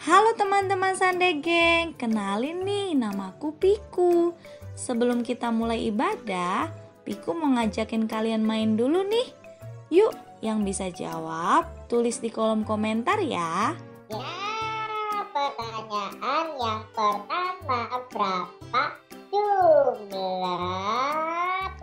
Halo teman-teman Sande Geng, kenalin nih namaku Piku. Sebelum kita mulai ibadah, Piku mau ngajakin kalian main dulu nih. Yuk, yang bisa jawab tulis di kolom komentar ya. Ya, pertanyaan yang pertama, berapa jumlah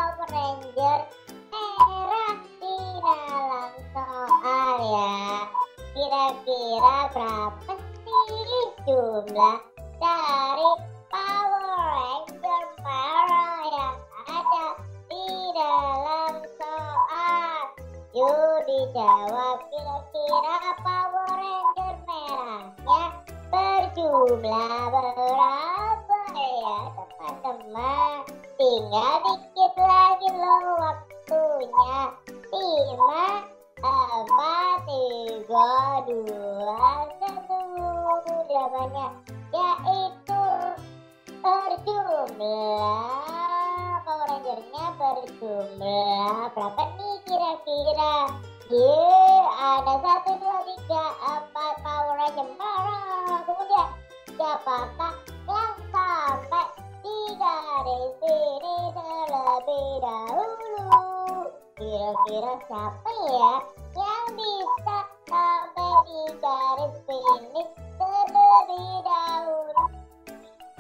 Power Ranger merah di dalam soal ya? Kira-kira berapa sih jumlah dari Power Ranger merah yang ada di dalam soal? Yuk dijawab, kira-kira Power Ranger merahnya berjumlah berapa ya teman-teman? Tinggal dikit lagi loh waktunya. 5, 4, 3, 2, 1. Jawabannya yaitu berjumlah Power Rangernya berjumlah berapa nih kira-kira? Ada 1, 2, 3, 4 Power Ranger merah. Kemudian siapakah yang sampai di garis ini terlebih dahulu? Kira-kira siapa ya yang bisa sampai di garis finish terlebih dahulu?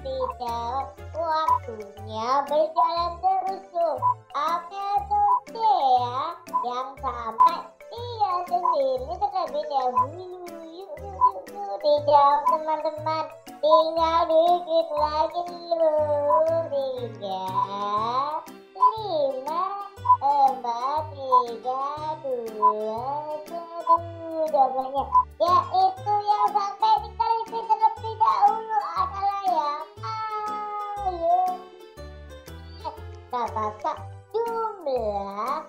Dijawab, waktunya berjalan terus tuh. Apa tuh ya yang sampai dia sendiri terlebih dahulu? Yuk dijawab teman-teman. Tinggal dikit lagi loh. 3, 5, 4, 3, 2, 1. Jawabannya yaitu yang sampai di garis finish terlebih dahulu adalah yang berapakah jumlah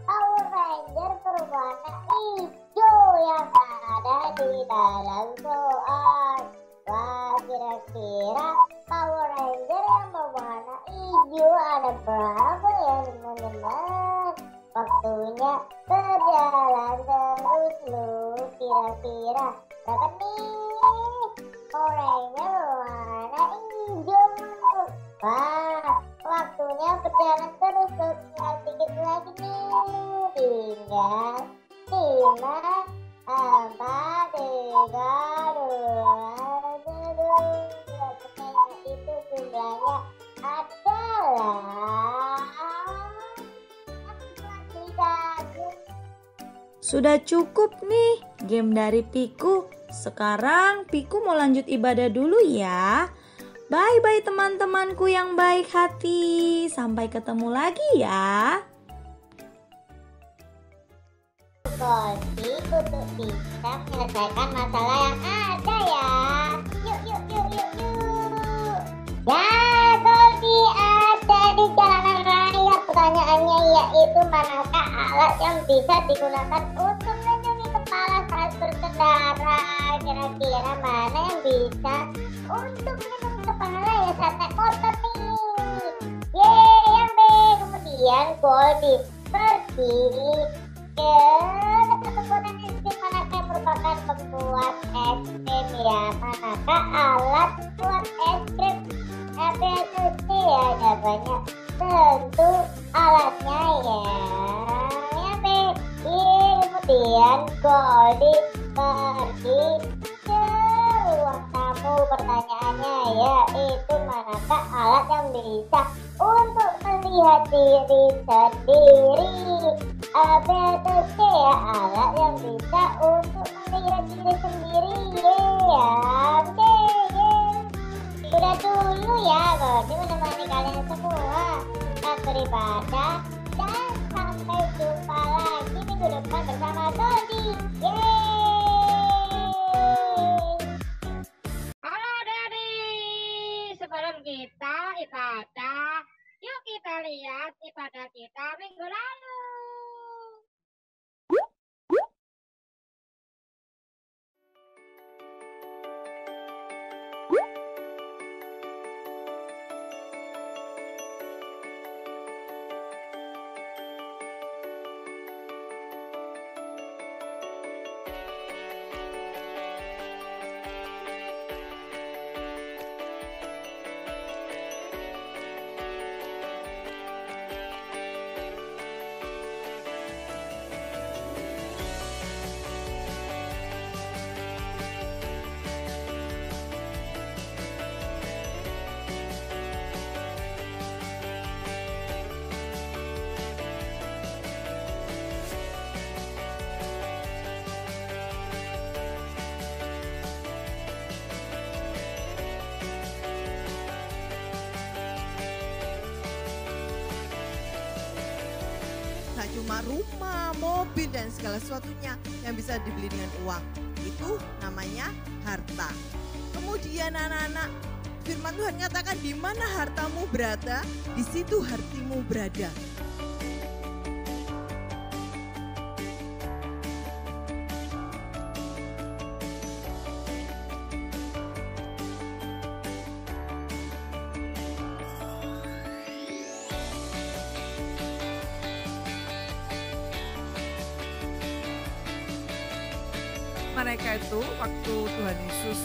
Power Ranger berwarna hijau yang ada di dalam soal? Wah, kira-kira Power Ranger yang berwarna hijau ada berapa ya teman-teman? Waktunya berjalan terus loh. Kira-kira berapa nih Power Ranger berwarna hijau? Wah, waktunya berjalan terus loh. Tinggal dikit lagi nih. Tinggal 5, 4, 3, 2, 1. Jawabannya itu jumlahnya adalah Sudah cukup nih game dari Piku. Sekarang Piku mau lanjut ibadah dulu ya. Bye-bye teman-temanku yang baik hati. Sampai ketemu lagi ya. Kunci untuk bisa menyelesaikan masalah yang ada ya. Yuk. Ya, Goldie ada di jalanan raya. Pertanyaannya yaitu manakah alat yang bisa digunakan untuk melindungi kepala saat berkendara? Kira-kira mana yang bisa untuk melindungi kepala ya saat naik motor nih? Yang B. Kemudian Goldie pergi ke pembuatan es krim. Manakah merupakan pembuat es krim ya? Manakah alat buat es krim? ABC ya jawabannya tentu alatnya ya. Yang B. Kemudian Goldie pergi ke ruang tamu. Pertanyaannya yaitu manakah alat yang bisa untuk melihat diri sendiri? B atau C ya, alat yang bisa untuk melihat diri sendiri ya. Sudah dulu ya, Goldie menemani kalian semua saat beribadah, dan sampai jumpa lagi minggu depan bersama Goldie. Halo adik-adik, sebelum kita ibadah, yuk kita lihat ibadah kita minggu lalu. cuma rumah, mobil, dan segala sesuatunya yang bisa dibeli dengan uang. Itu namanya harta. Kemudian anak-anak, firman Tuhan katakan di mana hartamu berada, di situ hatimu berada. Mereka itu waktu Tuhan Yesus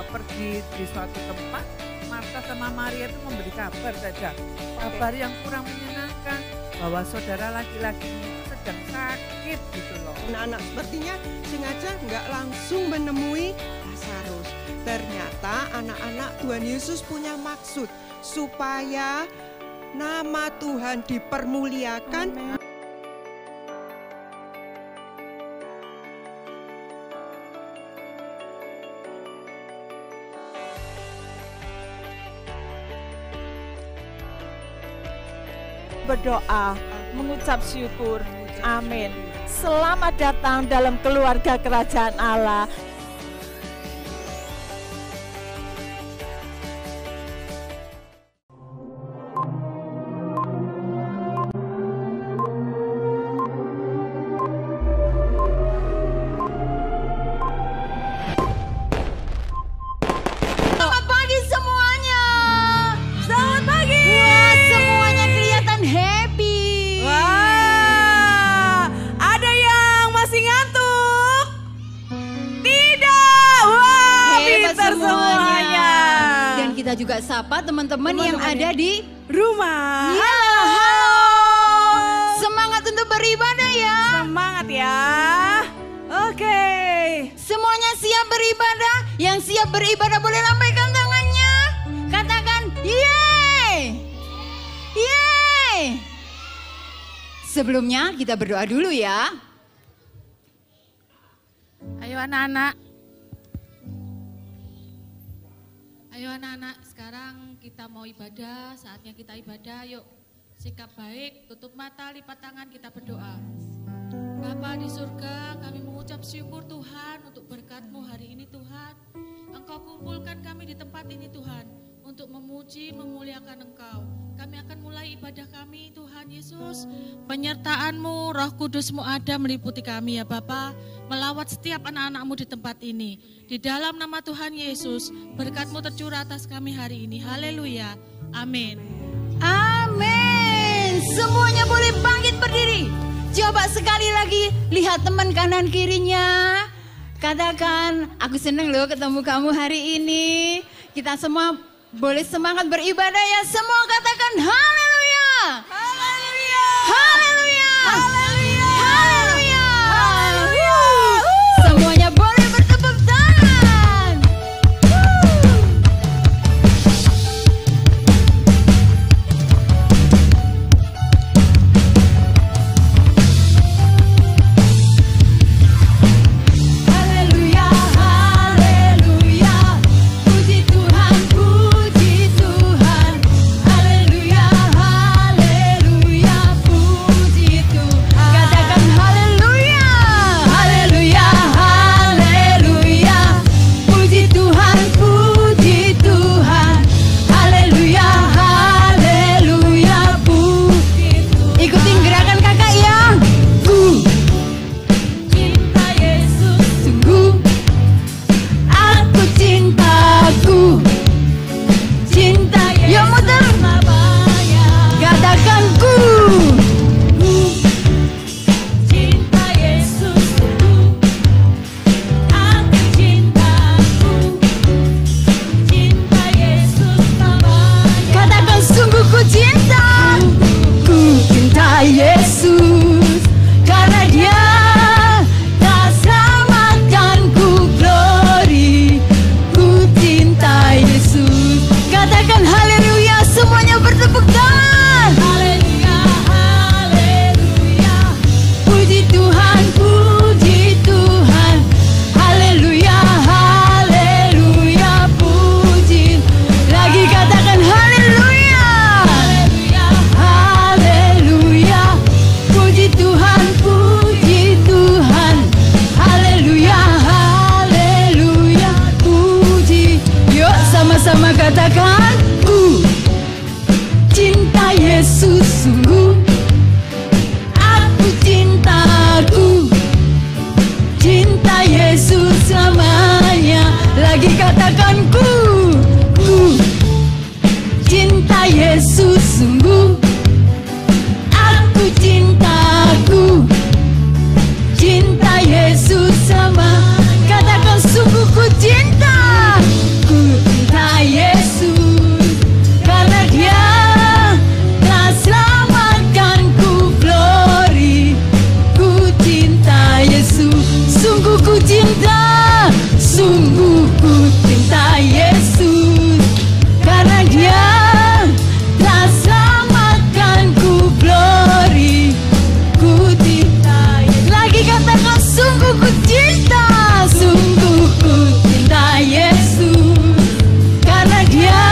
pergi di suatu tempat, Marta sama Maria itu memberi kabar saja, kabar yang kurang menyenangkan bahwa saudara laki-lakinya itu sedang sakit gitu loh. Anak-anak sepertinya sengaja nggak langsung menemui Lazarus. Ternyata anak-anak Tuhan Yesus punya maksud supaya nama Tuhan dipermuliakan. Amen. Berdoa, mengucap syukur. Amin. Selamat datang dalam keluarga kerajaan Allah. Selamat pagi semuanya. Selamat pagi. Wah, semuanya kelihatan happy. Wah, ada yang masih ngantuk? Tidak. Wah, Hebat pintar semuanya. Dan kita juga sapa teman-teman yang ada di Rumah. ya. Halo. Semangat untuk beribadah ya. Semangat ya. Oke. Semuanya siap beribadah? Yang siap beribadah boleh lambaikan tangannya. Katakan, yeay! Yeay! Sebelumnya kita berdoa dulu ya. Ayo anak-anak. Ayo anak-anak, sekarang kita mau ibadah, saatnya kita ibadah, yuk. Sikap baik, tutup mata, lipat tangan, kita berdoa. Bapa di surga, kami mengucap syukur Tuhan untuk berkat-Mu hari ini Tuhan. Engkau kumpulkan kami di tempat ini Tuhan, untuk memuji, memuliakan Engkau. Kami akan mulai ibadah kami Tuhan Yesus. Penyertaan-Mu, Roh Kudus-Mu ada meliputi kami ya Bapa, melawat setiap anak-anak-Mu di tempat ini. Di dalam nama Tuhan Yesus, berkat-Mu tercurah atas kami hari ini. Haleluya. Amin. Amin. Semuanya boleh bangkit berdiri. Coba sekali lagi lihat teman kanan kirinya. Katakan, aku senang loh ketemu kamu hari ini. Kita semua boleh semangat beribadah ya. Semua katakan haleluya. Haleluya. Haleluya. Haleluya. Haleluya. Haleluya. Semuanya boleh bertepuk tangan. Haleluya, haleluya, puji Tuhan, puji Tuhan. Haleluya, haleluya. katakan ku cinta Yesus sungguh. Aku cintaku, cinta Yesus selamanya. Lagi katakan ku cinta Yesus sungguh. Aku cintaku, cinta Yesus sama. Katakan sungguh ku cinta Yesus, karena Dia telah selamatkanku. Glory, ku cinta Yesus. Sungguh ku cinta, sungguh ku cinta Yesus, karena Dia telah selamatkanku. Glory, ku cinta Yesus. Lagi katakan sungguh ku cinta, sungguh ku cinta Yesus, karena Dia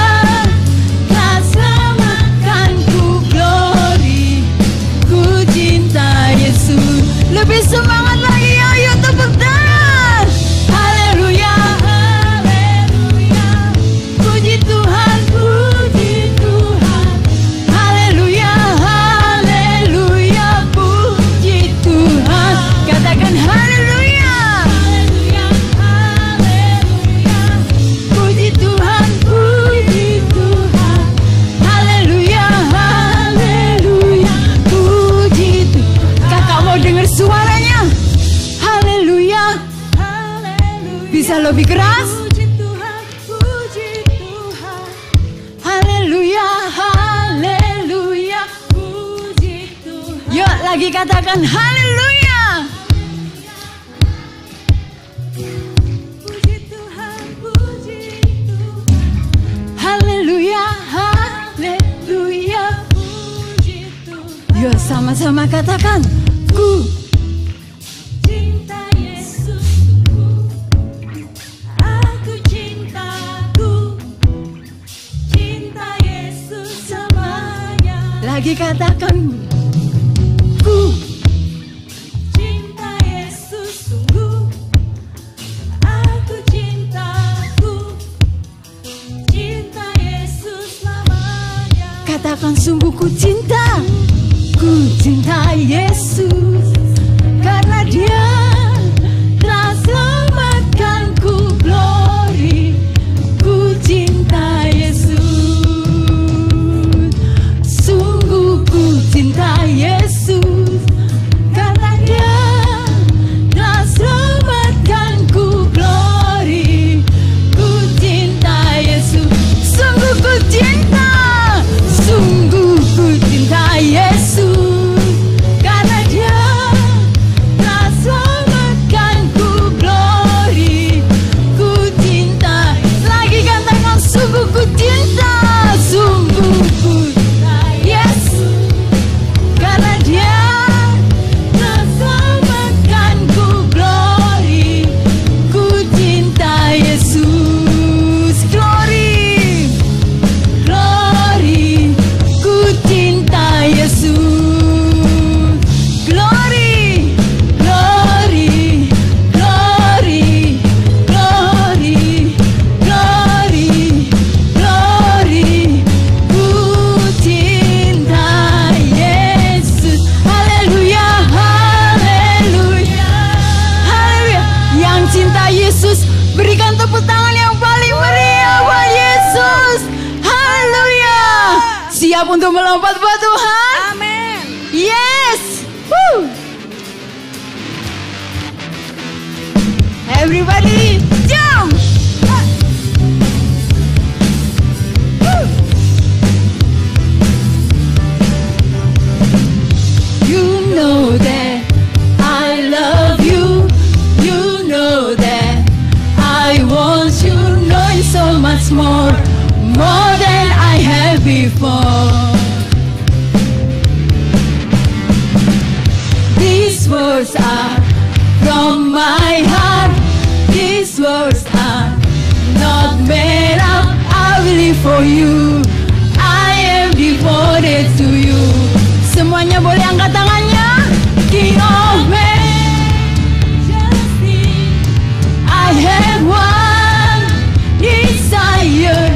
telah selamatkanku. Glory, ku cinta Yesus. Lebih semangat lagi, ayo tepuk tangan. Haleluya, haleluya, puji Tuhan, puji Tuhan. Haleluya, haleluya, puji Tuhan. Katakan haleluya, haleluya, haleluya, puji Tuhan, puji Tuhan. Haleluya, haleluya, puji Tuhan. Kakak mau dengar suaranya? Haleluya, bisa lebih keras? Haleluya, haleluya, puji Tuhan. Yuk lagi katakan haleluya. Puji Tuhan, puji Tuhan. Haleluya, haleluya, puji Tuhan. Yuk sama-sama katakan ku cinta Yesus, aku cintaku, cinta Yesus selamanya. Lagi katakan ku cinta Yesus sungguh, aku cintaku, cinta Yesus selamanya. Katakan sungguh ku cinta Yesus, karena Dia telah selamatkanku. Glory, ku cinta Yesus, sungguh ku cinta Yesus, karena Dia telah selamatkanku. Glory, ku cinta Yesus, sungguh ku cinta, sungguh ku cinta Yesus, karena Dia telah selamatkanku. Glory, ku cinta. Lagi katakan sungguh ku cinta, sungguh ku cinta Yesus, karena Dia telah selamatkanku. Glory, ku cinta Yesus. Glory, glory, ku cinta Yesus. Glory, glory, glory, glory, glory, glory, ku cinta Yesus. Haleluya, haleluya, haleluya. Yang cinta Yesus, berikan tepuk tangan yang paling meriah buat Yesus. Haleluya. Siap untuk melompat buat Tuhan? Amin. Yes. Woo. Everybody jump. Woo. You know that I love you. You know that I want you. Knowing so much more than I have before. These words are from my heart. These words are not made up. I will live for you. I am devoted to you. Semuanya boleh angkat tangannya. King of Majesty, I have one desire,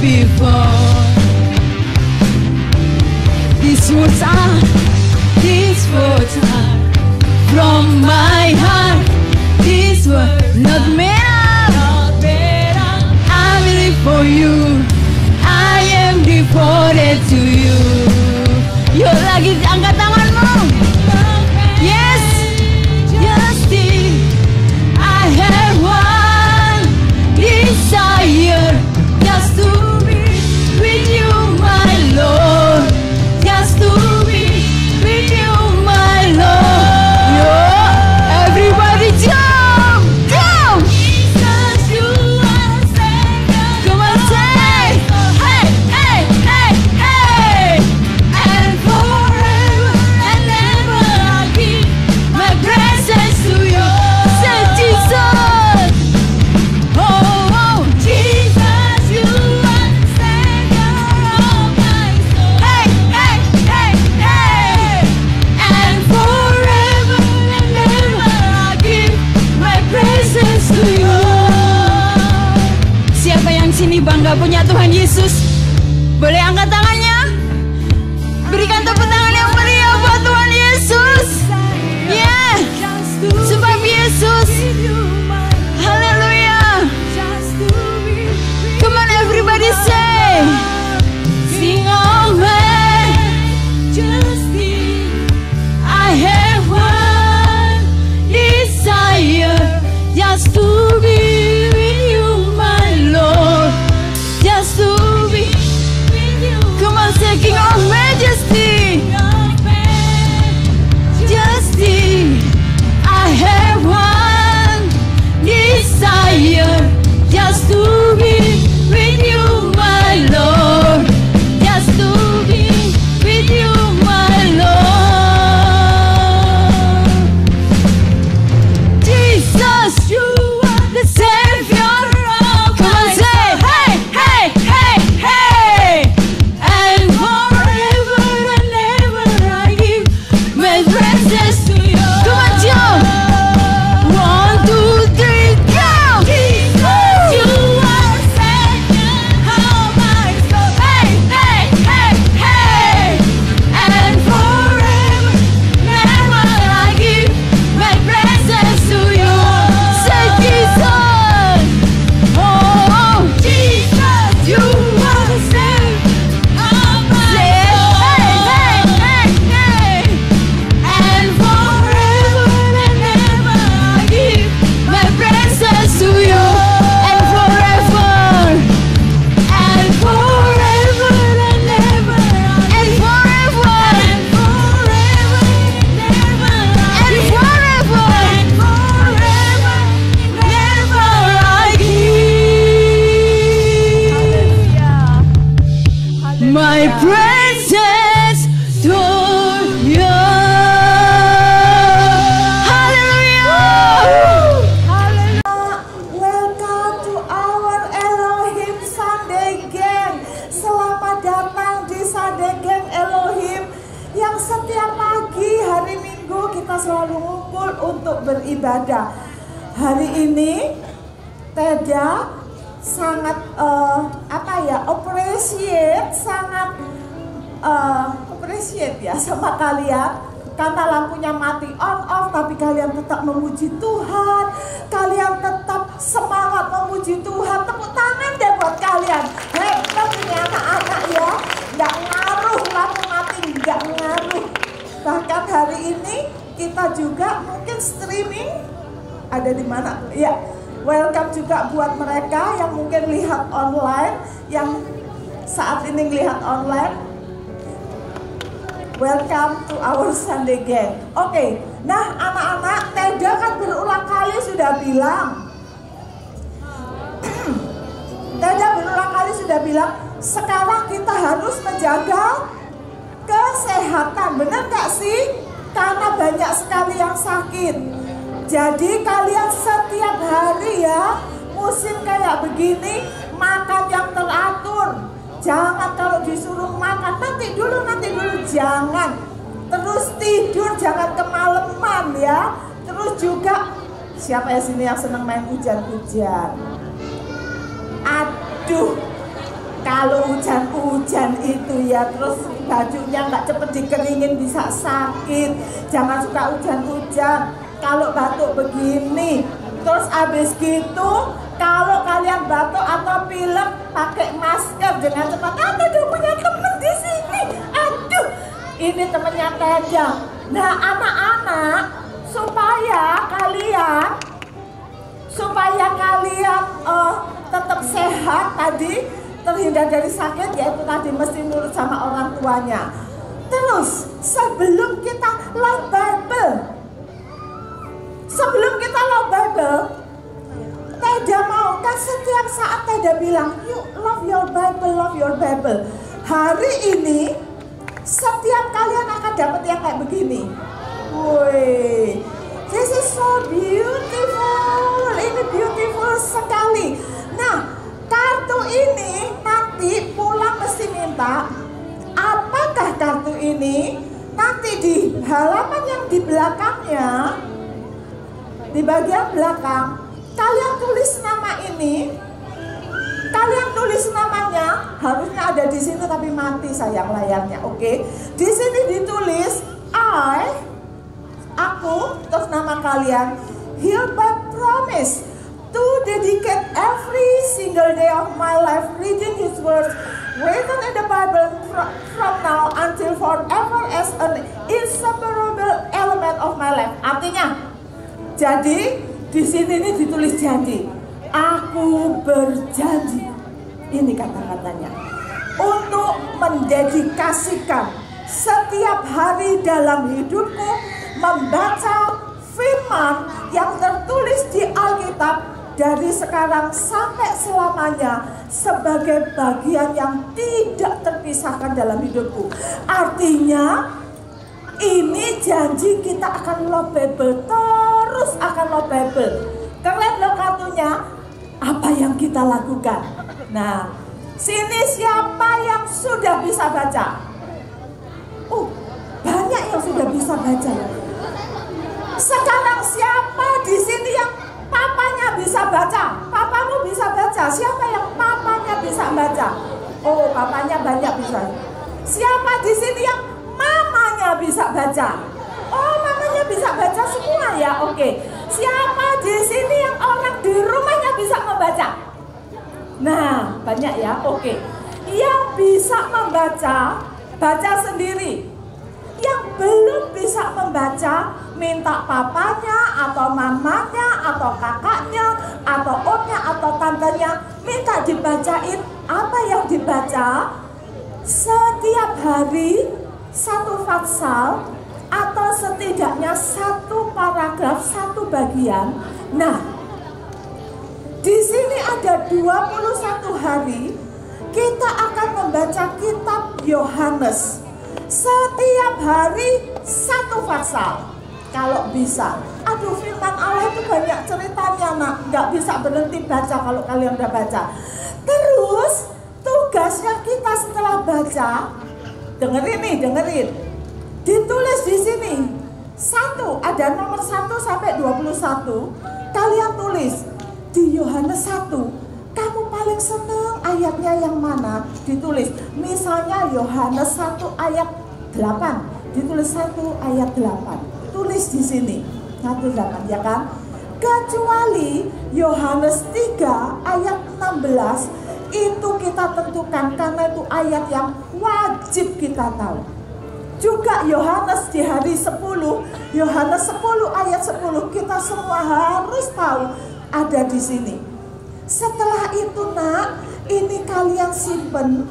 before. These words are from my heart. These words not made up. I live for you. I am devoted to you. Yuk lagi angkat tanganmu. Yes, Justin. I have one desire, just to be with you, my Lord. Just to be with you, my Lord. Yo, everybody jump, jump. Jesus, you are Savior. Come on, say, hey, hey, hey, hey. And forever and ever I give my presence to you. Say, Jesus. Oh, oh, Jesus, you are Savior of my soul. Hey, hey, hey, hey. And forever and ever I give my presence to you. Siapa yang sini bangga punya Tuhan Yesus? Boleh angkat tangannya? Berikan tepuk tangan yang meriah buat Tuhan Yesus. Yeah, sebab Yesus. Haleluya. Come on everybody say, sing amen. I have one desire, just to be with you, my Lord. Just to be with you. Come on, say King of Majesty. Justin, I have one desire, just to be with you, my Lord. Just to be with you, my Lord. Jesus, you are the Savior of my soul. Say, hey, hey, hey, hey. And forever and ever I give my praises to you. Come on, Joe. 1, 2, 3, go. Jesus, you are Savior of my soul. Hey, hey, hey, hey. And forever and ever I give my praises to you. Say, Jesus. Oh, oh, Jesus, you are the Savior of my soul. Hey, hey, hey, hey. And forever and ever I give my praises to you. And forever. And forever and ever. And forever. And forever and ever. And forever. And forever and ever I give my praises to you. Hallelujah. Welcome to our Elohim Sunday Gang. Selamat datang di Sunday Gang Elohim yang setiap pagi hari Minggu kita selalu ngumpul untuk beribadah. Hari ini Teda sangat appreciate ya sama kalian karena lampunya mati on off tapi kalian tetap memuji Tuhan, kalian tetap semangat memuji Tuhan. Tepuk tangan deh buat kalian. Hebat ini anak-anak ya, nggak ngaruh lampu mati, nggak ngaruh. Bahkan hari ini kita juga mungkin streaming ada di mana ya. Welcome juga buat mereka yang mungkin lihat online, yang saat ini lihat online. Welcome to our Sunday Gang. Oke, nah anak-anak, Teda kan berulang kali sudah bilang. Teda berulang kali sudah bilang, sekarang kita harus menjaga kesehatan. Benar gak sih? Karena banyak sekali yang sakit. Jadi kalian setiap hari ya, musim kayak begini, makan yang teratur. Jangan kalau disuruh makan, nanti dulu, jangan. Terus tidur, jangan kemalaman ya. Terus juga, siapa ya sini yang senang main hujan-hujan? Aduh, hujan-hujan itu ya, terus bajunya nggak cepet dikeringin bisa sakit. Jangan suka hujan-hujan. Kalau batuk begini, terus abis gitu kalau kalian batuk atau pilek pakai masker dengan cepat. Aku udah punya temen di sini. Aduh, ini temennya Teda. Nah anak-anak, supaya kalian tetap sehat tadi, terhindar dari sakit, yaitu tadi mesti nurut sama orang tuanya. Terus sebelum kita love Bible, Teda mau kan setiap saat Teda bilang, you love your Bible. Hari ini setiap kalian akan dapat yang kayak begini. Woi, this is so beautiful. Ini beautiful sekali. Nah, kartu ini nanti pulang mesti minta. Apakah kartu ini nanti di halaman yang di belakangnya, di bagian belakang, kalian tulis nama ini. Kalian tulis namanya, harusnya ada di sini tapi mati sayang layarnya. Oke. Di sini ditulis aku, terus nama kalian, hereby promise to dedicate every single day of my life reading His words written in the Bible from now until forever as an inseparable element of my life. Artinya, jadi di sini ini ditulis janji. Aku berjanji, ini kata-katanya, untuk mendedikasikan setiap hari dalam hidupku membaca firman yang tertulis di Alkitab dari sekarang sampai selamanya sebagai bagian yang tidak terpisahkan dalam hidupku. Artinya ini janji kita akan love Bible, terus akan love Bible. Kalian lihat kartunya, apa yang kita lakukan. Nah, sini siapa yang sudah bisa baca? Banyak yang sudah bisa baca. Sekarang siapa di sini yang papanya bisa baca? Papamu bisa baca. Siapa yang papanya bisa baca? Oh, papanya banyak bisa. Siapa di sini yang mamanya bisa baca? Oh, mamanya bisa baca semua ya. Oke. Siapa di sini yang orang di rumahnya bisa membaca? Nah, banyak ya. Oke. Yang bisa membaca, baca sendiri. Yang belum bisa membaca, minta papanya atau mamanya atau kakaknya atau omnya atau tantenya minta dibacain. Apa yang dibaca? Setiap hari satu pasal atau setidaknya satu paragraf, satu bagian. Nah, di sini ada 21 hari kita akan membaca kitab Yohanes. Setiap hari satu pasal, kalau bisa. Aduh, firman Allah itu banyak ceritanya, nak. Nggak bisa berhenti baca kalau kalian udah baca. Terus tugasnya kita setelah baca, dengerin. Ditulis di sini. Ada nomor 1 sampai 21. Kalian tulis di Yohanes 1. Kamu paling seneng ayatnya yang mana? Ditulis. Misalnya Yohanes 1 ayat 8. Ditulis 1 ayat 8. Tulis di sini. 1:8 ya kan? Kecuali Yohanes 3 ayat 16 itu kita tentukan karena itu ayat yang wajib kita tahu. Juga Yohanes di hari 10, Yohanes 10 ayat 10 kita semua harus tahu ada di sini. Setelah itu, nak, ini kalian simpen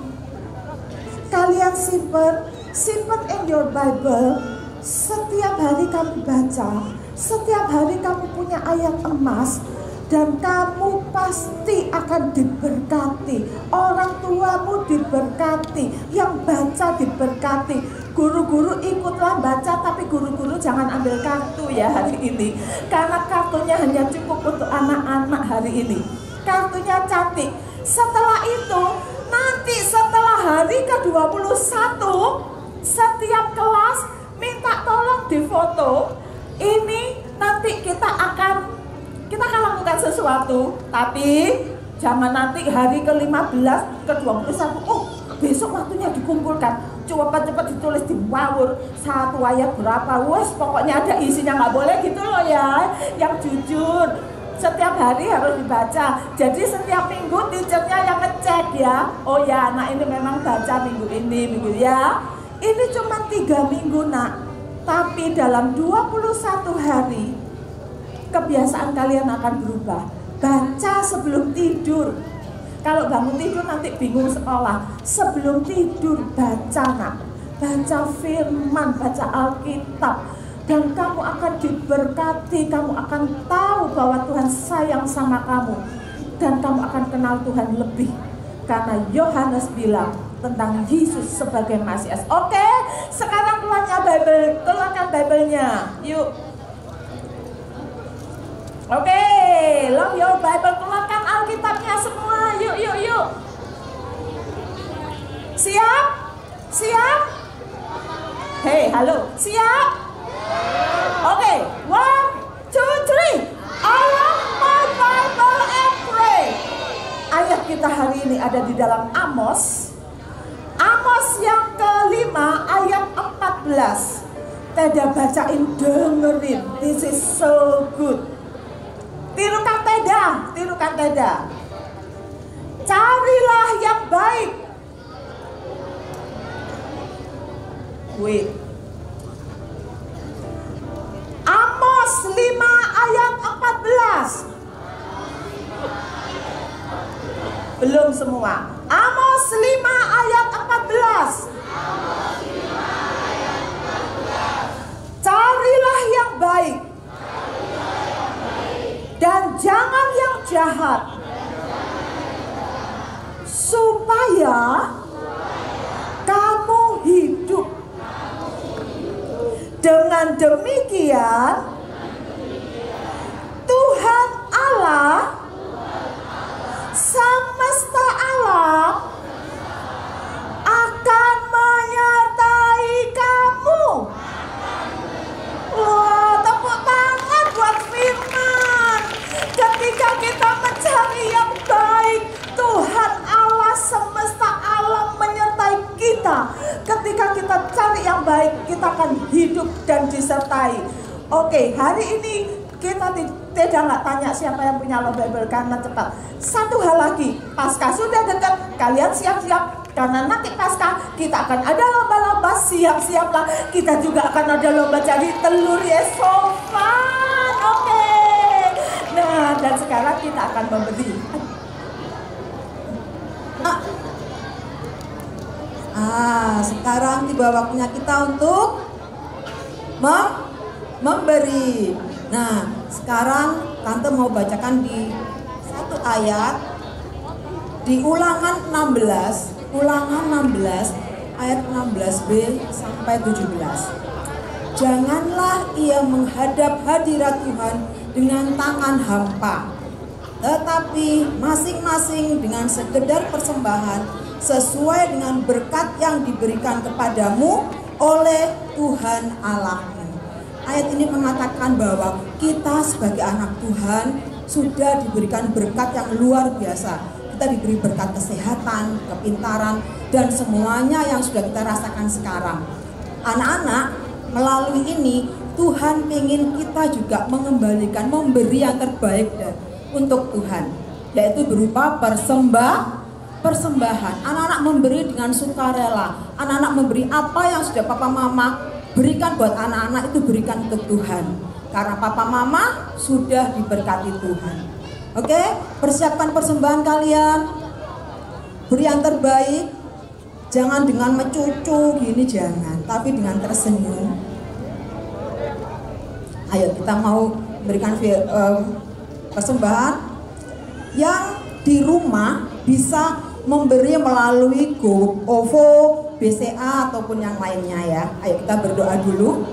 in your Bible. Setiap hari kamu baca, setiap hari kamu punya ayat emas, dan kamu pasti akan diberkati. Orang tuamu diberkati, yang baca diberkati. Guru-guru ikutlah baca, tapi guru-guru jangan ambil kartu ya hari ini, karena kartunya hanya cukup untuk anak-anak hari ini. Kartunya cantik. Setelah itu, nanti setelah hari ke-21, setiap kelas minta tolong difoto. Ini nanti kita akan lakukan sesuatu, tapi jangan nanti hari ke-15, ke-21. besok waktunya dikumpulkan. Cepat-cepat ditulis di wawur, 1 ayat berapa, wes pokoknya ada isinya, nggak boleh gitu loh ya, yang jujur. Setiap hari harus dibaca. Jadi setiap minggu teachernya yang ngecek ya. Oh ya, anak ini memang baca minggu ini, minggu ya. Ini cuma 3 minggu nak. Tapi dalam 21 hari kebiasaan kalian akan berubah. Baca sebelum tidur. Kalau bangun tidur nanti bingung sekolah. Sebelum tidur baca nak. Baca firman, baca Alkitab. Dan kamu akan diberkati, kamu akan tahu bahwa Tuhan sayang sama kamu. Dan kamu akan kenal Tuhan lebih. Karena Yohanes bilang tentang Yesus sebagai Mesias. Oke, sekarang keluarkan Bible-nya. Yuk. Oke, love your Bible, keluarkan Alkitabnya semua. Yuk. Siap? Siap? Hey, halo. Siap? Oke, 1, 2, 3. I love my Bible and pray. Ayat kita hari ini ada di dalam Amos. Amos yang ke-5 ayat 14. Teda bacain, dengerin. This is so good. Tirukan Teda. Carilah yang baik. Wait. Amos 5 ayat 14. Belum semua. Amos 5 ayat 14. Carilah yang baik. Dan jangan yang jahat. Supaya kamu hidup. Dengan demikian Tuhan Allah semesta alam akan menyertai kamu. Wah, tepuk tangan buat firman. Ketika kita mencari yang baik, Tuhan Allah semesta alam menyertai kita. Ketika kita cari yang baik, kita akan hidup dan disertai. Oke, hari ini kita tidak nggak tanya siapa yang punya Bible karena cepat. Satu hal lagi, Paskah sudah dekat, kalian siap-siap karena nanti Paskah kita akan ada lomba-lomba, siap-siaplah. Kita juga akan ada lomba cari telur ya, so fun. Oke. Nah, dan sekarang kita akan memberi. Sekarang tiba waktunya kita untuk memberi. Nah, sekarang Tante mau bacakan di satu ayat di Ulangan 16 ayat 16b sampai 17. Janganlah ia menghadap hadirat Tuhan dengan tangan hampa, tetapi masing-masing dengan sekedar persembahan sesuai dengan berkat yang diberikan kepadamu oleh Tuhan Allahmu. Ayat ini mengatakan bahwa kita sebagai anak Tuhan sudah diberikan berkat yang luar biasa. Kita diberi berkat kesehatan, kepintaran, dan semuanya yang sudah kita rasakan sekarang. Anak-anak, melalui ini Tuhan ingin kita juga mengembalikan, memberi yang terbaik untuk Tuhan, yaitu berupa persembahan. Anak-anak memberi dengan sukarela. Anak-anak memberi apa yang sudah papa mama berikan buat anak-anak, itu berikan untuk Tuhan. Karena papa mama sudah diberkati Tuhan. Oke, persiapkan persembahan kalian. Beri yang terbaik. Jangan dengan mencucu gini, jangan, tapi dengan tersenyum. Ayo kita mau berikan persembahan. Yang di rumah bisa memberi melalui OVO, BCA ataupun yang lainnya ya. Ayo kita berdoa dulu.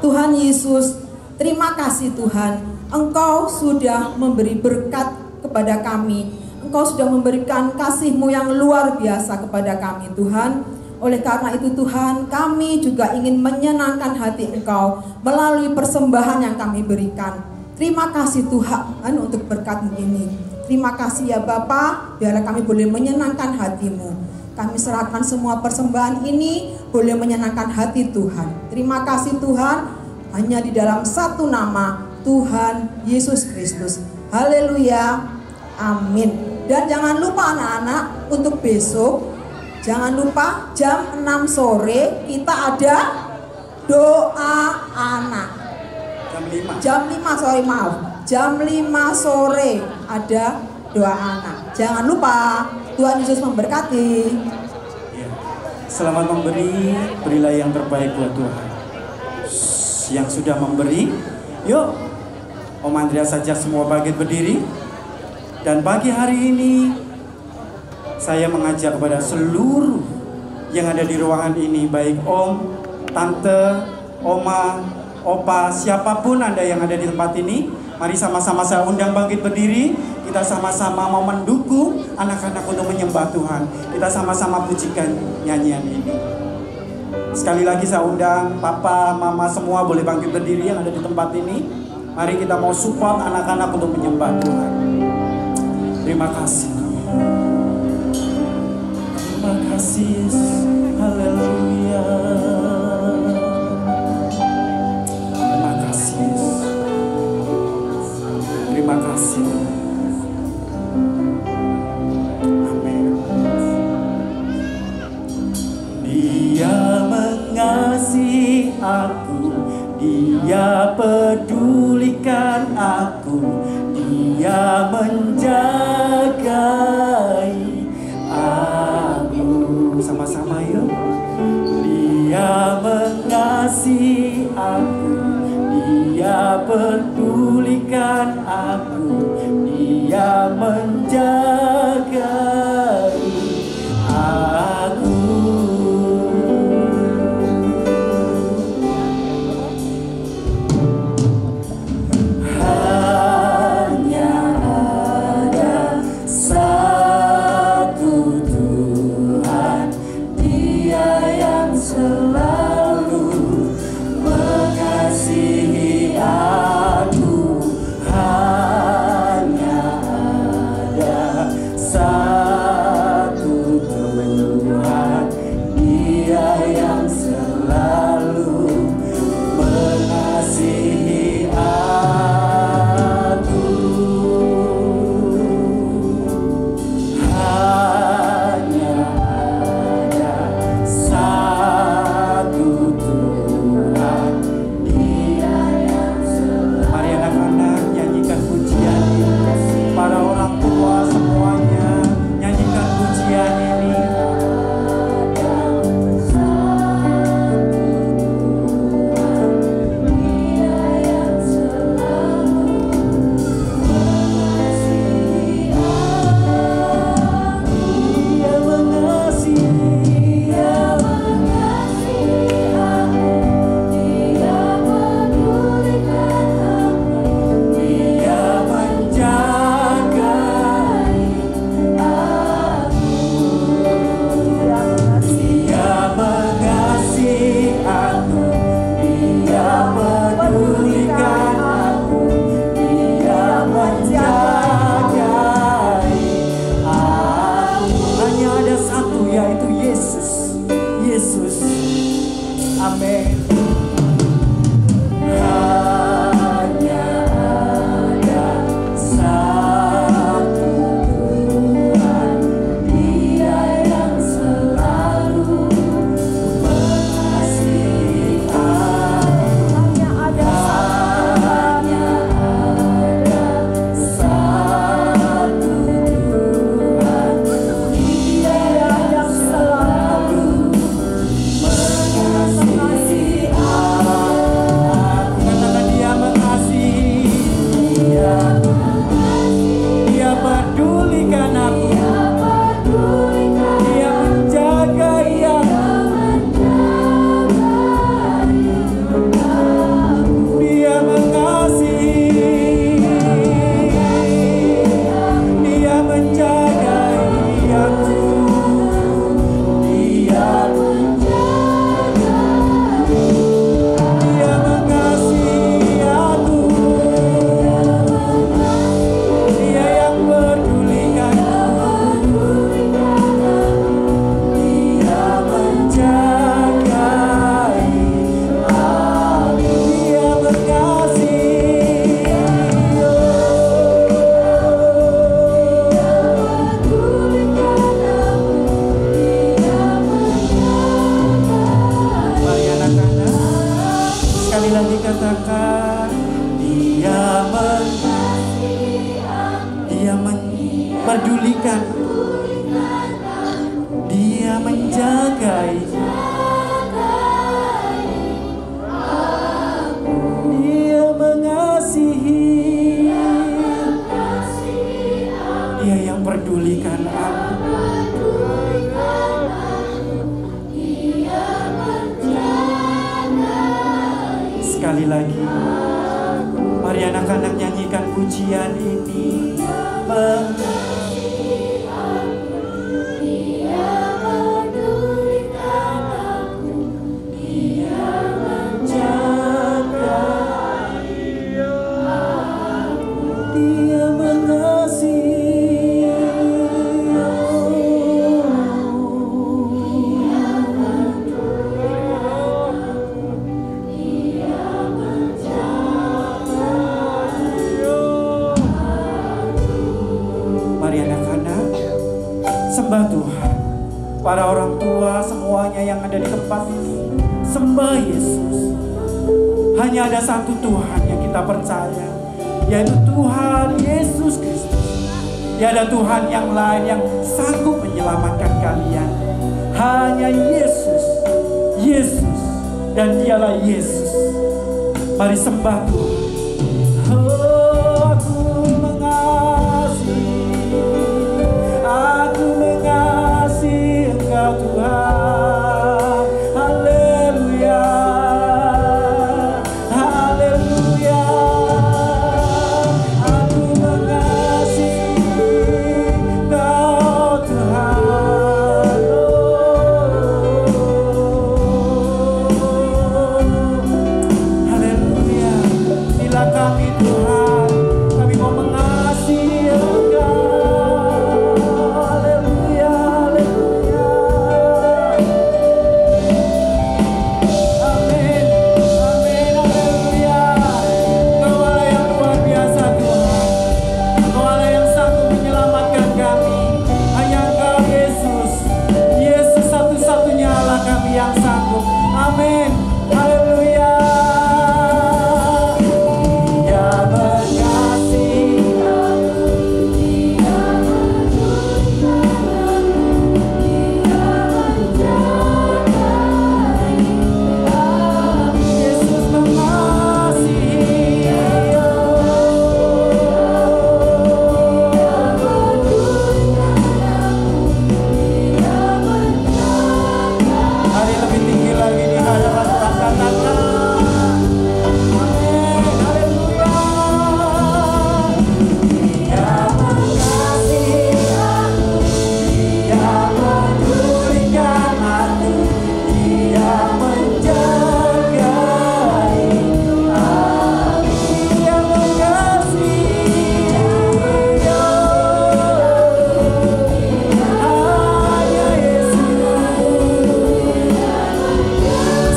Tuhan Yesus, terima kasih Tuhan, Engkau sudah memberi berkat kepada kami. Engkau sudah memberikan kasih-Mu yang luar biasa kepada kami Tuhan. Oleh karena itu Tuhan, kami juga ingin menyenangkan hati Engkau melalui persembahan yang kami berikan. Terima kasih Tuhan untuk berkat-Mu ini. Terima kasih ya Bapa, biarlah kami boleh menyenangkan hati-Mu. Kami serahkan semua persembahan ini boleh menyenangkan hati Tuhan. Terima kasih Tuhan, hanya di dalam satu nama, Tuhan Yesus Kristus. Haleluya, amin. Dan jangan lupa anak-anak, untuk besok, jangan lupa jam 6 sore kita ada doa anak. Jam 5 sore, maaf. Jam 5 sore ada doa anak. Jangan lupa. Tuhan Yesus memberkati. Ya. Selamat memberi, berilah yang terbaik buat Tuhan. Yang sudah memberi, yuk Om Andreas ajak semua bangkit berdiri. Dan pagi hari ini saya mengajak kepada seluruh yang ada di ruangan ini, baik Om, Tante, Oma, Opa, siapapun Anda yang ada di tempat ini, mari sama-sama saya undang bangkit berdiri. Kita sama-sama mau mendukung anak-anak untuk menyembah Tuhan. Kita sama-sama pujikan nyanyian ini. Sekali lagi saya undang Papa, Mama semua boleh bangkit berdiri yang ada di tempat ini. Mari kita mau support anak-anak untuk menyembah Tuhan. Terima kasih. Terima kasih. Haleluya. Terima kasih. Terima kasih. Dia mengasihi aku, Dia pedulikan aku, Dia menjagai aku. Sama-sama yuk. pedulikan. Dia menjagai. Dia mengasihi. Dia yang pedulikan aku. Sekali lagi, mari anak-anak nyanyikan pujian ini. Sembah Tuhan. Para orang tua semuanya yang ada di tempat ini, sembah Yesus. Hanya ada satu Tuhan yang kita percaya, yaitu Tuhan Yesus Kristus. Tidak ada Tuhan yang lain yang sanggup menyelamatkan kalian. Hanya Yesus, Yesus, dan Dialah Yesus. Mari sembah Tuhan. Tuhan, haleluya, haleluya. Aku mengasihi Kau Tuhan. Haleluya. Inilah kami Tuhan, kami mau mengasihi Engkau. Yang sanggup, amin, haleluya. Dia mengasihi, Dia menjaga, Yesus mengasihi. Lebih tinggi lagi di hadapan Tuhan, katakan amin, haleluya. Dia mengasihi aku, Dia pedulikan aku, Dia menjagai aku, Dia mengasihi hanya Yesus.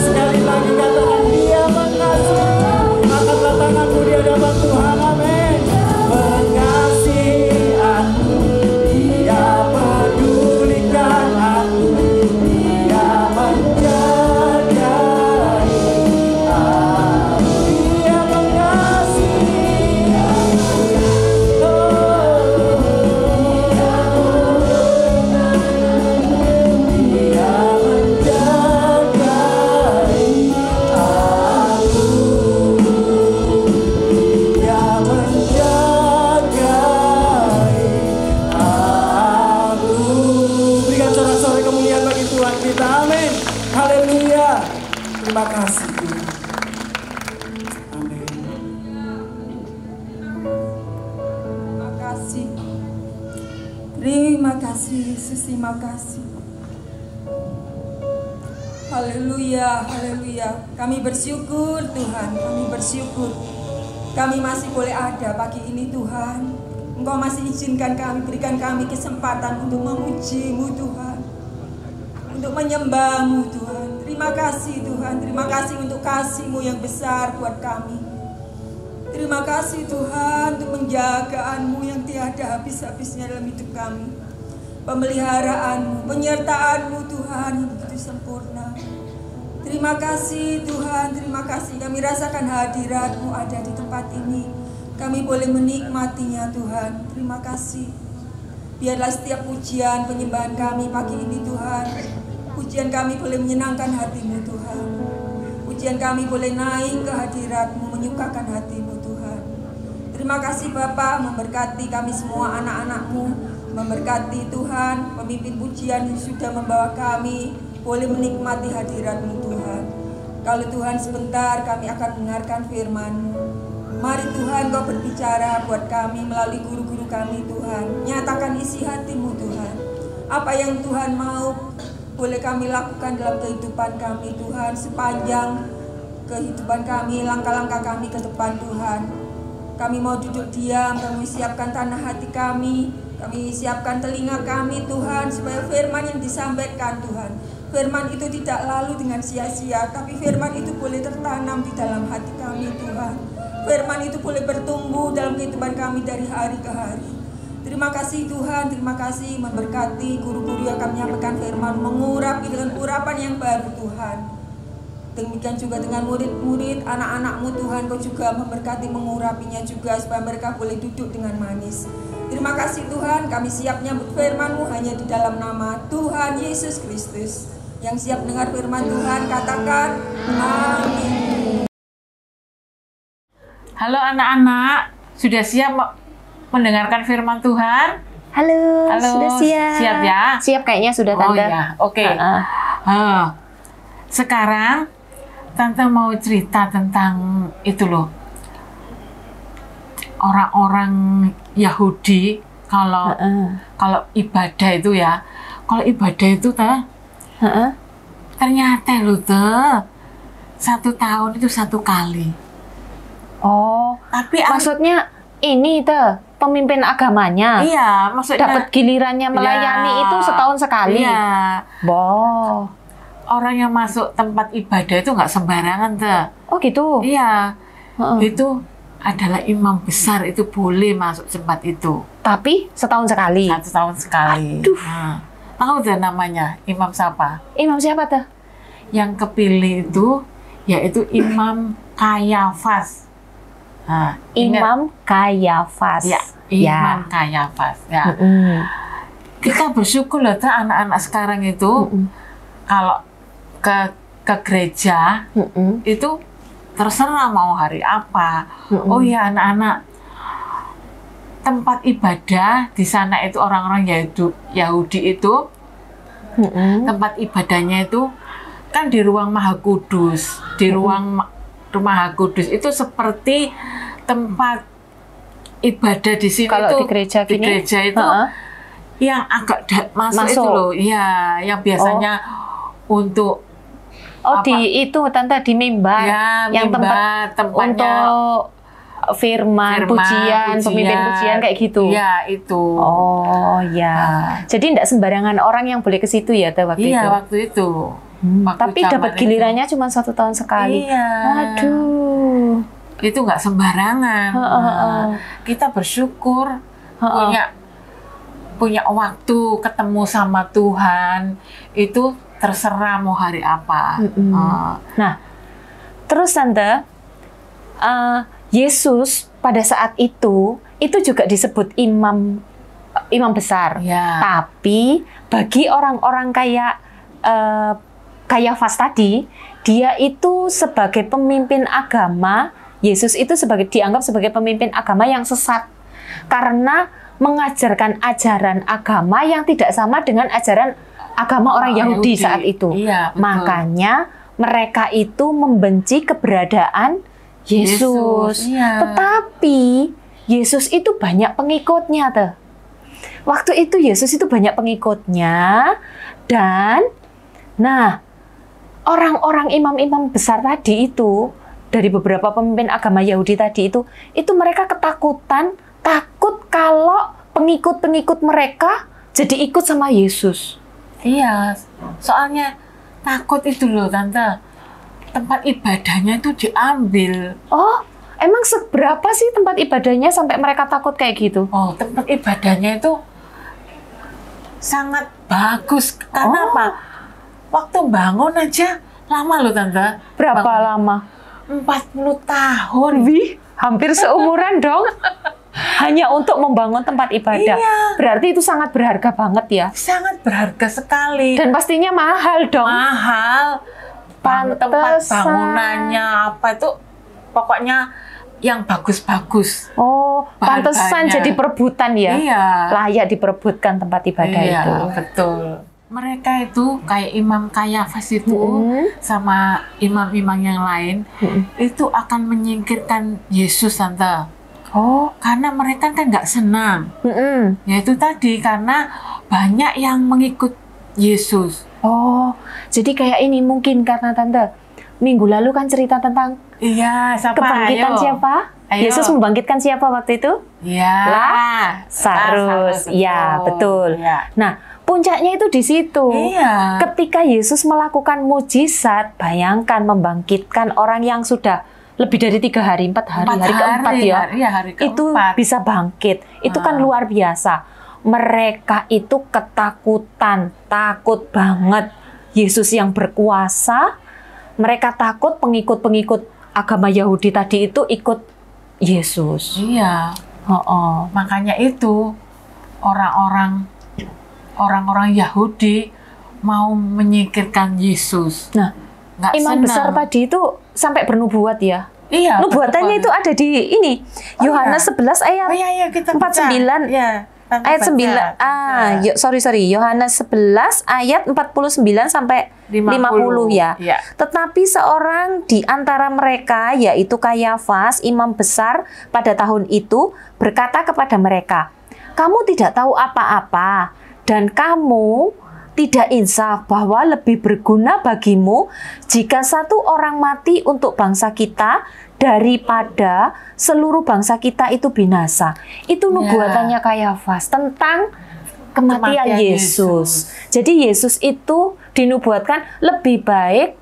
Sekali lagi katakan Dia mengasihi. Angkatlah tanganmu di hadapan Tuhan, amin. Mengasihi aku, Dia pedulikan aku, Dia menjagai aku, Dia mengasihi aku. Dia menjagai aku, Dia menjagai aku. Berikan sorak-sorai kemuliaan bagi Tuhan kita, amin, haleluya. Terima kasih Tuhan, amin. Terima kasih Yesus, terima kasih. Haleluya, haleluya. Kami bersyukur Tuhan, kami bersyukur. Kami masih boleh ada pagi ini Tuhan. Engkau masih izinkan kami, berikan kami kesempatan untuk memuji-Mu Tuhan. Untuk menyembah-Mu Tuhan. Terima kasih Tuhan, terima kasih untuk kasih-Mu yang besar buat kami. Terima kasih Tuhan untuk penjagaan-Mu yang tiada habis-habisnya dalam hidup kami. Pemeliharaanmu, penyertaanmu Tuhan yang begitu sempurna. Terima kasih Tuhan, terima kasih. Kami rasakan hadirat-Mu ada di tempat ini. Kami boleh menikmatinya Tuhan. Terima kasih. Biarlah setiap pujian penyembahan kami pagi ini Tuhan, pujian kami boleh menyenangkan hati-Mu Tuhan. Pujian kami boleh naik ke hadirat-Mu, menyukakan hati-Mu Tuhan. Terima kasih Bapa, memberkati kami semua anak-anak-Mu, memberkati Tuhan, pemimpin pujian yang sudah membawa kami boleh menikmati hadirat-Mu Tuhan. Kalau Tuhan sebentar kami akan mendengarkan firman-Mu. Mari Tuhan Kau berbicara buat kami melalui guru-guru kami Tuhan. Nyatakan isi hati-Mu Tuhan. Apa yang Tuhan mau boleh kami lakukan dalam kehidupan kami Tuhan. Sepanjang kehidupan kami, langkah-langkah kami ke depan Tuhan. Kami mau duduk diam, kami siapkan tanah hati kami. Kami siapkan telinga kami Tuhan. Supaya firman yang disampaikan Tuhan, firman itu tidak lalu dengan sia-sia. Tapi firman itu boleh tertanam di dalam hati kami Tuhan. Firman itu boleh bertumbuh dalam kehidupan kami dari hari ke hari. Terima kasih Tuhan, terima kasih memberkati guru-guru yang akan menyampaikan firman, mengurapi dengan urapan yang baru Tuhan. Demikian juga dengan murid-murid, anak-anak-Mu Tuhan, Kau juga memberkati mengurapinya juga supaya mereka boleh duduk dengan manis. Terima kasih Tuhan, kami siap menyambut firman-Mu hanya di dalam nama Tuhan Yesus Kristus. Yang siap dengar firman Tuhan, katakan amin. Halo anak-anak, sudah siap mendengarkan firman Tuhan? Halo, sudah siap. Siap ya? Siap kayaknya sudah Tante. Oh ya, oke. Sekarang Tante mau cerita tentang itu loh. Orang-orang Yahudi kalau ibadah itu ya, kalau ibadah itu ternyata loh 1 tahun itu 1 kali. Oh, tapi maksudnya ini pemimpin agamanya. Iya, maksudnya dapat gilirannya melayani itu setahun sekali. Iya. Wow. Orang yang masuk tempat ibadah itu nggak sembarangan Oh gitu. Iya. Itu adalah imam besar, itu boleh masuk tempat itu. Tapi setahun sekali. 1 tahun sekali. Aduh. Tahu namanya imam siapa? Imam siapa Yang kepilih itu yaitu Imam Kayafas. Imam Kayafas. Ya, Imam Kayafas. Ya. Kita bersyukur loh anak-anak sekarang itu kalau ke gereja itu terserah mau hari apa. Oh ya anak-anak, tempat ibadah di sana itu orang-orang Yahudi itu tempat ibadahnya itu kan di ruang Maha Kudus, di ruang Maha Kudus itu seperti tempat ibadah di sini. Kalau itu di gereja di gereja itu yang agak masuk itu loh, ya, yang biasanya untuk itu Tante di mimbar, ya, yang tempatnya untuk firman, pujian, pemimpin pujian kayak gitu. Iya, itu. Oh, ya. Jadi tidak sembarangan orang yang boleh ke situ ya waktu itu. Iya, waktu itu. Tapi dapat gilirannya cuma 1 tahun sekali. Iya. Aduh. Itu nggak sembarangan. Kita bersyukur punya waktu ketemu sama Tuhan. Itu terserah mau hari apa. Nah, terus Tante, Yesus pada saat itu juga disebut imam besar. Ya. Tapi bagi orang-orang kayak Kayafas tadi, dia itu sebagai pemimpin agama, Yesus itu dianggap sebagai pemimpin agama yang sesat karena mengajarkan ajaran agama yang tidak sama dengan ajaran agama orang Yahudi saat itu. Iya, makanya mereka itu membenci keberadaan Yesus. Iya. Tetapi Yesus itu banyak pengikutnya Waktu itu Yesus itu banyak pengikutnya dan orang-orang imam-imam besar tadi itu, dari beberapa pemimpin agama Yahudi tadi itu mereka ketakutan, takut kalau pengikut-pengikut mereka jadi ikut sama Yesus. Iya, soalnya takut itu loh Tante, tempat ibadahnya itu diambil. Oh, emang seberapa sih tempat ibadahnya sampai mereka takut kayak gitu? Oh, tempat ibadahnya itu sangat bagus. Karena apa? Waktu bangun aja lama loh Tante. Berapa lama? 40 tahun. Wih, hampir seumuran dong. hanya untuk membangun tempat ibadah. Iya. Berarti itu sangat berharga banget ya. Sangat berharga sekali. Dan pastinya mahal dong. Mahal. Tempat Pantesan. bangunannya apa itu pokoknya yang bagus-bagus. Oh, pantesan Bahan-bahannya. jadi perebutan ya. Iya. Layak diperebutkan tempat ibadah Iya, itu. betul. Mereka itu kayak Imam Kayafas itu sama imam-imam yang lain itu akan menyingkirkan Yesus, Tante. Oh, karena mereka kan nggak senang. Ya itu tadi karena banyak yang mengikut Yesus. Oh, jadi kayak ini mungkin karena Tante minggu lalu kan cerita tentang siapa? Kebangkitan Ayo. siapa? Ayo. Yesus membangkitkan siapa waktu itu? Ya. Lazarus. Ya, betul. Ya. Nah, puncaknya itu di situ. Iya. Ketika Yesus melakukan mujizat, bayangkan membangkitkan orang yang sudah lebih dari 3 hari, 4 hari, hari keempat ya. Iya, hari keempat. Itu bisa bangkit. Itu kan luar biasa. Mereka itu ketakutan, takut banget. Yesus yang berkuasa, mereka takut pengikut-pengikut agama Yahudi tadi itu ikut Yesus. Iya. Makanya itu orang-orang Yahudi mau menyingkirkan Yesus. Nah, nggak imam senang. besar tadi itu sampai bernubuat ya. Iya. Nubuatannya itu ada di ini Yohanes 11 ayat kita 49. Ya. Ayat 9. Sorry. Yohanes 11 ayat 49 sampai 50 ya. Ya. Tetapi seorang di antara mereka yaitu Kayafas, imam besar pada tahun itu berkata kepada mereka, "Kamu tidak tahu apa-apa dan kamu tidak insaf bahwa lebih berguna bagimu jika satu orang mati untuk bangsa kita daripada seluruh bangsa kita itu binasa." Itu nubuatannya Kayafas tentang kematian Yesus. Jadi Yesus itu dinubuatkan lebih baik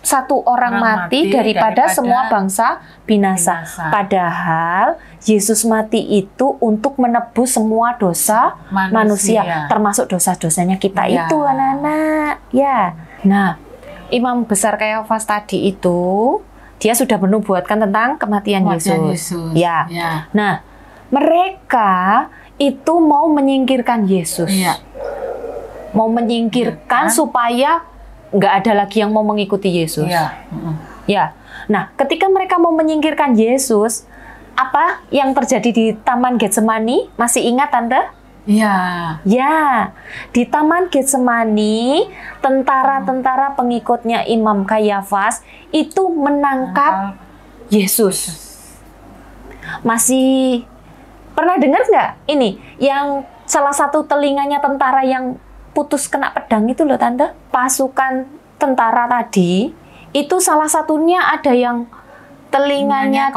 satu orang mati daripada semua bangsa binasa. Padahal Yesus mati itu untuk menebus semua dosa manusia, termasuk dosa-dosanya kita itu, anak-anak. Ya. Nah, imam besar Kayafas tadi itu dia sudah menubuatkan tentang kematian Yesus. Ya. Nah, mereka itu mau menyingkirkan Yesus. Mau menyingkirkan supaya nggak ada lagi yang mau mengikuti Yesus. Ya. Nah, ketika mereka mau menyingkirkan Yesus, apa yang terjadi di Taman Getsemani? Masih ingat, Tante? Iya. Ya, di Taman Getsemani, tentara-tentara pengikutnya Imam Kayafas itu menangkap Yesus. Masih pernah dengar nggak ini? Yang salah satu telinganya tentara yang putus kena pedang itu loh, Tante. Pasukan tentara tadi, itu salah satunya ada yang telinganya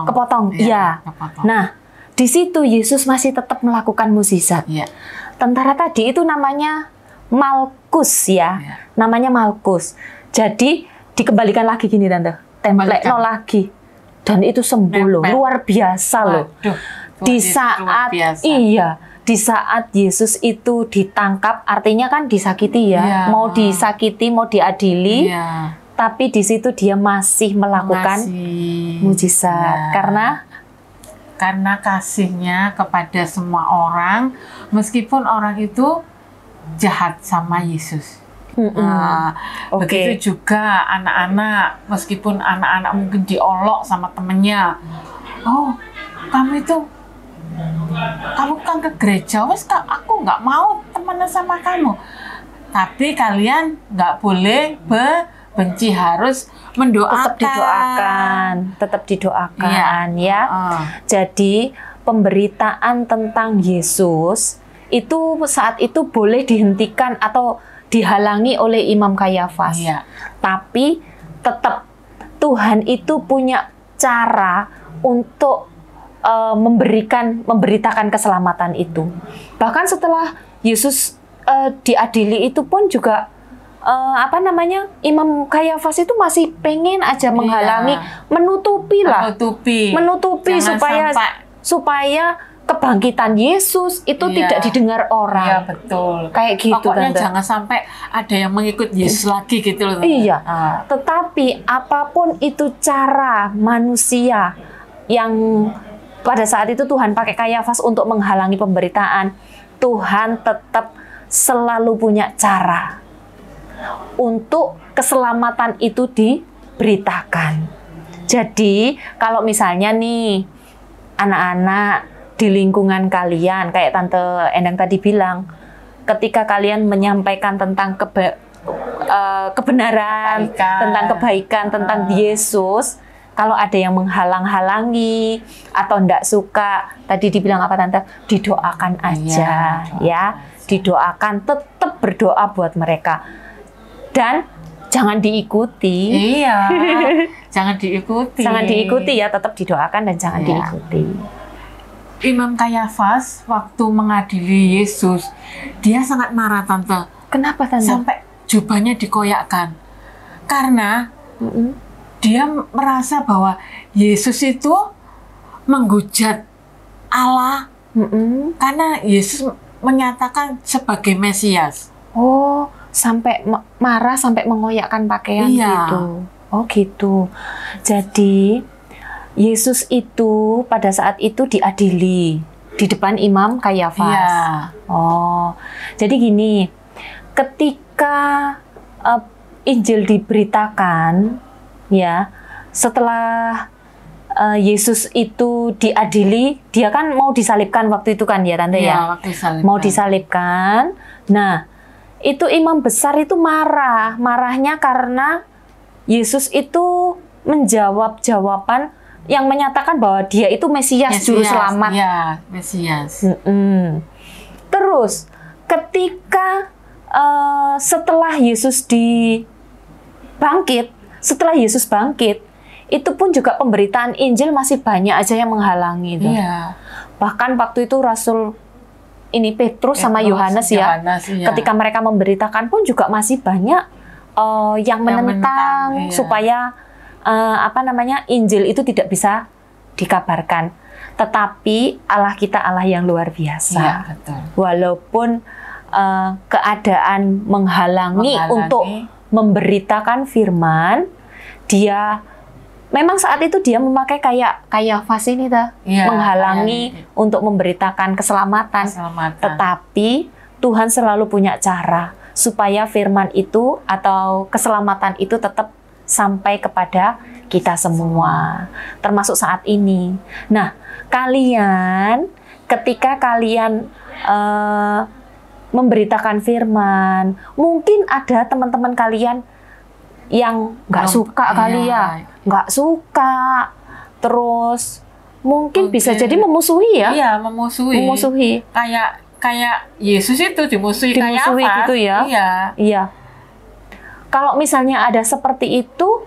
kepotong. Iya. Nah, di situ Yesus masih tetap melakukan mukjizat. Tentara tadi itu namanya Malkus ya. Namanya Malkus. Jadi dikembalikan lagi gini, Tante. Template lagi. Dan itu sembuh loh. Luar biasa loh. Di saat di saat Yesus itu ditangkap, artinya kan disakiti ya. Mau disakiti, mau diadili. Tapi di situ dia masih melakukan mujizat karena kasihnya kepada semua orang, meskipun orang itu jahat sama Yesus. Begitu juga anak-anak, meskipun anak-anak mungkin diolok sama temennya. Oh, kamu kan ke gereja, aku nggak mau temenan sama kamu. Tapi kalian nggak boleh benci, harus mendoakan. Tetap didoakan ya. Jadi pemberitaan tentang Yesus itu saat itu boleh dihentikan atau dihalangi oleh Imam Kayafas. Tapi tetap Tuhan itu punya cara untuk memberitakan keselamatan itu. Bahkan setelah Yesus diadili itu pun juga Imam Kayafas itu masih pengen aja menghalangi, menutupi supaya kebangkitan Yesus itu tidak didengar orang. Iya, betul. Kayak gitu. Pokoknya Tante. jangan sampai ada yang mengikut Yesus lagi gitu loh. Iya. Tetapi apapun itu cara manusia yang pada saat itu Tuhan pakai Kayafas untuk menghalangi pemberitaan, Tuhan tetap selalu punya cara untuk keselamatan itu diberitakan. Jadi kalau misalnya nih anak-anak di lingkungan kalian, kayak Tante Endang tadi bilang, ketika kalian menyampaikan tentang kebenaran, tentang kebaikan, tentang Yesus, kalau ada yang menghalang-halangi atau tidak suka, tadi dibilang apa Tante? Didoakan aja, ya. Didoakan, tetap berdoa buat mereka. Dan jangan diikuti. Iya, jangan diikuti. Jangan diikuti ya, tetap didoakan dan jangan diikuti. Imam Kayafas waktu mengadili Yesus, dia sangat marah Tante. Kenapa Tante? Sampai jubahnya dikoyakkan. Karena dia merasa bahwa Yesus itu menghujat Allah karena Yesus menyatakan sebagai Mesias. Oh, sampai marah, sampai mengoyakkan pakaian gitu. Oh gitu. Jadi Yesus itu pada saat itu diadili di depan Imam Kayafas. Iya. Oh, jadi gini, ketika Injil diberitakan, ya, setelah Yesus itu diadili, dia kan mau disalibkan waktu itu kan ya Tante ya? Waktu disalibkan. Mau disalibkan. Nah, itu imam besar itu marahnya karena Yesus itu menjawab jawaban yang menyatakan bahwa dia itu Mesias, juru selamat. Iya, Mesias. Terus ketika setelah Yesus bangkit, itu pun juga pemberitaan Injil masih banyak aja yang menghalangi itu. Iya. Bahkan waktu itu Rasul ini Petrus sama Yohanes ya, ketika mereka memberitakan pun juga masih banyak yang menentang supaya Injil itu tidak bisa dikabarkan. Tetapi Allah kita Allah yang luar biasa. Iya, betul. Walaupun keadaan menghalangi untuk memberitakan firman, dia memang saat itu dia memakai kayak Kayafas ini menghalangi untuk memberitakan keselamatan. Tetapi Tuhan selalu punya cara supaya firman itu atau keselamatan itu tetap sampai kepada kita semua, termasuk saat ini. Nah, kalian ketika kalian memberitakan firman, mungkin ada teman-teman kalian yang nggak suka kali ya, nggak suka, terus mungkin bisa jadi memusuhi ya? Iya, memusuhi. Kayak Yesus itu dimusuhi Kayafas gitu ya? Iya. Kalau misalnya ada seperti itu,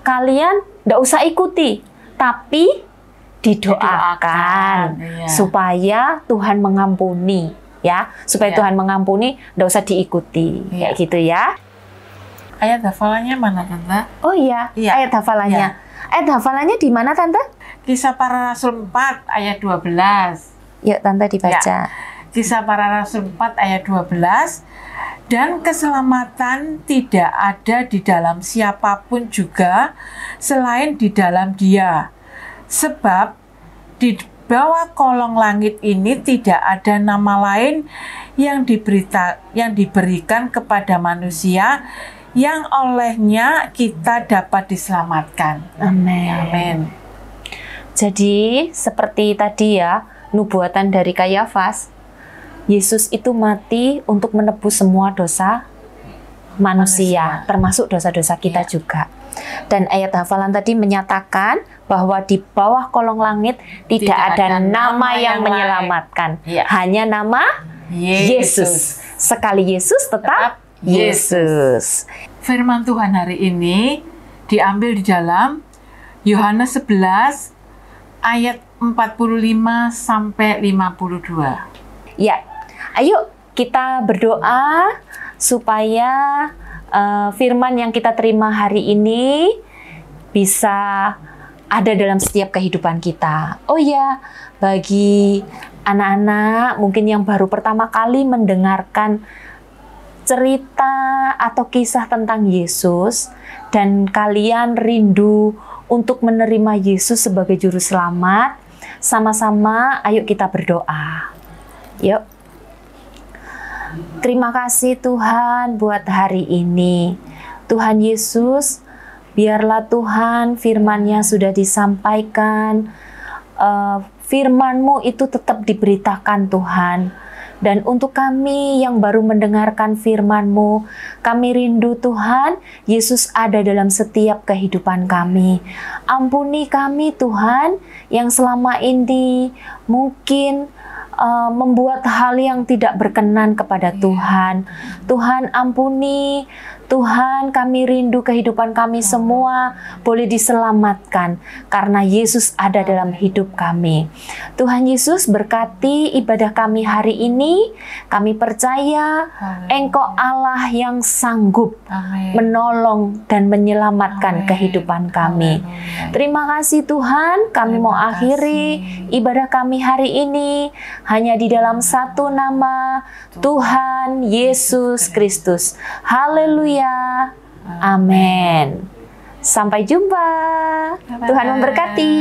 kalian nggak usah ikuti, tapi didoakan supaya Tuhan mengampuni, ya, supaya Tuhan mengampuni, nggak usah diikuti, kayak gitu ya. Ayat hafalannya mana Tante? Oh iya, ayat hafalannya. Ayat hafalannya di mana Tante? Kisah Para Rasul 4 ayat 12. Yuk Tante dibaca. Ya. Kisah Para Rasul 4 ayat 12. Dan keselamatan tidak ada di dalam siapapun juga selain di dalam Dia. Sebab di bawah kolong langit ini tidak ada nama lain yang diberikan kepada manusia yang olehnya kita dapat diselamatkan. Amin. Jadi seperti tadi ya, nubuatan dari Kayafas, Yesus itu mati untuk menebus semua dosa manusia. Termasuk dosa-dosa kita juga. Dan ayat hafalan tadi menyatakan bahwa di bawah kolong langit tidak ada nama yang menyelamatkan. Hanya nama Yesus. Sekali Yesus tetap Yesus. Firman Tuhan hari ini diambil di dalam Yohanes 11 ayat 45 sampai 52. Ya, ayo kita berdoa supaya firman yang kita terima hari ini bisa ada dalam setiap kehidupan kita. Oh ya, bagi anak-anak mungkin yang baru pertama kali mendengarkan cerita atau kisah tentang Yesus dan kalian rindu untuk menerima Yesus sebagai juru selamat, Sama-sama ayo kita berdoa. Yuk. Terima kasih Tuhan buat hari ini. Tuhan Yesus, biarlah Tuhan firman-Nya sudah disampaikan, firman-Mu itu tetap diberitakan Tuhan. Dan untuk kami yang baru mendengarkan firman-Mu, kami rindu Tuhan, Yesus ada dalam setiap kehidupan kami. Ampuni kami Tuhan, yang selama ini mungkin membuat hal yang tidak berkenan kepada Tuhan. Tuhan ampuni, Tuhan kami rindu kehidupan kami semua boleh diselamatkan karena Yesus ada dalam hidup kami. Tuhan Yesus berkati ibadah kami hari ini. Kami percaya Engkau Allah yang sanggup menolong dan menyelamatkan kehidupan kami. Terima kasih Tuhan, kami mau akhiri ibadah kami hari ini hanya di dalam satu nama, Tuhan Yesus Kristus. Haleluya. Amin. Sampai jumpa. Tuhan memberkati.